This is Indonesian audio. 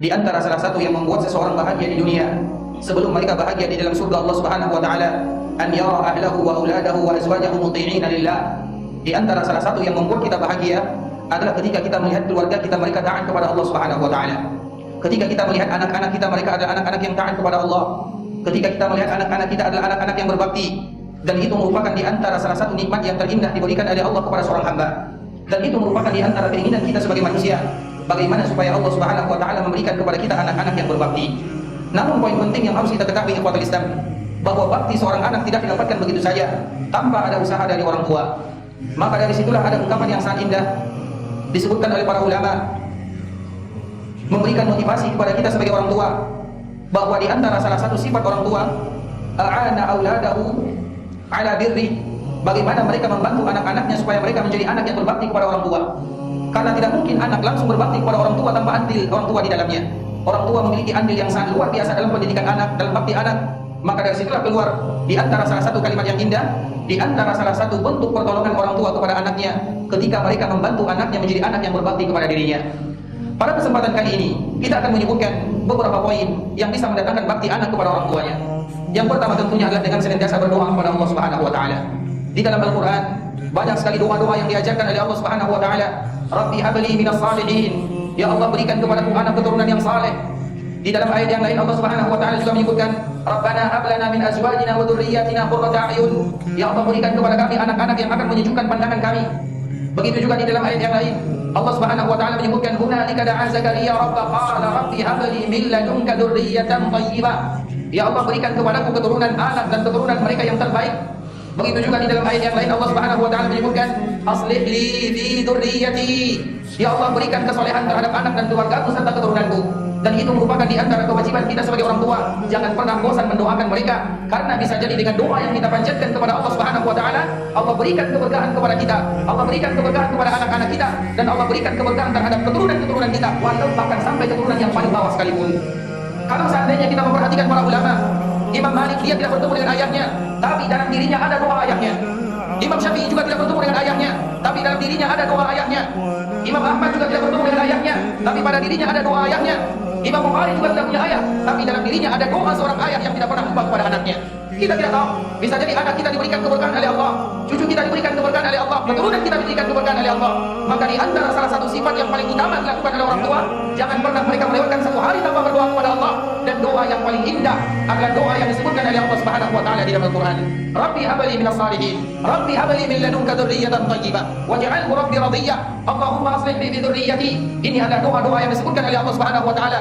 Di antara salah satu yang membuat seseorang bahagia di dunia sebelum mereka bahagia di dalam surga Allah Subhanahu wa taala, an yara ahlahu wa auladahu wa azwajahu muti'ina lillah. Di antara salah satu yang membuat kita bahagia adalah ketika kita melihat keluarga kita mereka taat kepada Allah Subhanahu wa taala. Ketika kita melihat anak-anak kita mereka adalah anak-anak yang taat kepada Allah. Ketika kita melihat anak-anak kita adalah anak-anak yang berbakti, dan itu merupakan di antara salah satu nikmat yang terindah diberikan oleh Allah kepada seorang hamba. Dan itu merupakan di antara keinginan kita sebagai manusia, bagaimana supaya Allah Subhanahu wa taala memberikan kepada kita anak-anak yang berbakti. Namun poin penting yang harus kita ketahui ikhwatul Islam, bahwa bakti seorang anak tidak didapatkan begitu saja tanpa ada usaha dari orang tua. Maka dari situlah ada ungkapan yang sangat indah disebutkan oleh para ulama, memberikan motivasi kepada kita sebagai orang tua, bahwa di antara salah satu sifat orang tua, a'ana auladahu ala birri, bagaimana mereka membantu anak-anaknya supaya mereka menjadi anak yang berbakti kepada orang tua. Karena tidak mungkin anak langsung berbakti kepada orang tua tanpa andil orang tua di dalamnya. Orang tua memiliki andil yang sangat luar biasa dalam pendidikan anak, dalam bakti anak. Maka dari situlah keluar di antara salah satu kalimat yang indah, di antara salah satu bentuk pertolongan orang tua kepada anaknya ketika mereka membantu anaknya menjadi anak yang berbakti kepada dirinya. Pada kesempatan kali ini kita akan menyebutkan beberapa poin yang bisa mendatangkan bakti anak kepada orang tuanya. Yang pertama tentunya adalah dengan senantiasa berdoa kepada Allah Subhanahu wa taala. Di dalam Al-Qur'an banyak sekali doa-doa yang diajarkan oleh Allah Subhanahu wa taala. Rabbi habli minas salihin. Ya Allah, berikan kepadaku anak keturunan yang saleh. Di dalam ayat yang lain Allah Subhanahu wa taala juga menyebutkan Rabbana hab lana min azwajina wa dhurriyyatina qurrata a'yun. Ya Allah, berikan kepada kami anak-anak yang akan menyejukkan pandangan kami. Begitu juga di dalam ayat yang lain Allah Subhanahu wa taala menyebutkan hunalika da'a Zakaria rabba qala rabbi hab li min ladunka dhurriyyatan thayyibah. Ya Allah, berikan kepadaku keturunan anak dan keturunan mereka yang terbaik. Begitu juga di dalam ayat yang lain Allah Subhanahu wa taala menyebutkan aslih li fi dzurriyyati. Ya Allah, berikan kesolehan terhadap anak dan keluargaku serta keturunanku. Dan itu merupakan di antara kewajiban kita sebagai orang tua. Jangan pernah bosan mendoakan mereka, karena bisa jadi dengan doa yang kita panjatkan kepada Allah Subhanahu wa taala, Allah berikan keberkahan kepada kita, Allah berikan keberkahan kepada anak-anak kita, dan Allah berikan keberkahan terhadap keturunan-keturunan kita, walau bahkan sampai keturunan yang paling bawah sekalipun. Kalau seandainya kita memperhatikan para ulama, Imam Malik dia tidak bertemu dengan ayahnya, tapi dalam dirinya ada doa ayahnya. Imam Syafi'i juga tidak bertemu dengan ayahnya, tapi dalam dirinya ada doa ayahnya. Imam Ahmad juga tidak bertemu dengan ayahnya, tapi pada dirinya ada doa ayahnya. Imam Bukhari juga tidak punya ayah, tapi dalam dirinya ada doa seorang ayah yang tidak pernah lupa kepada anaknya. Kita tidak tahu, bisa jadi anak kita diberikan keberkahan oleh Allah, cucu kita diberikan keberkahan oleh Allah, keturunan kita diberikan keberkahan oleh Allah. Maka di antara salah satu sifat yang paling utama dilakukan oleh orang tua, jangan pernah mereka melewatkan satu hari tanpa berdoa kepada Allah. Dan doa yang paling indah adalah doa yang disebutkan oleh Allah Subhanahu wa taala di dalam Al-Qur'an. Rabbi habli minas salihin, Rabbi habli min ladunka dzurriyyatan thayyibah waj'alhu rabbi radiyya. Allahumma aslih li dzurriyyati. Ini adalah doa-doa yang disebutkan oleh Allah Subhanahu wa taala.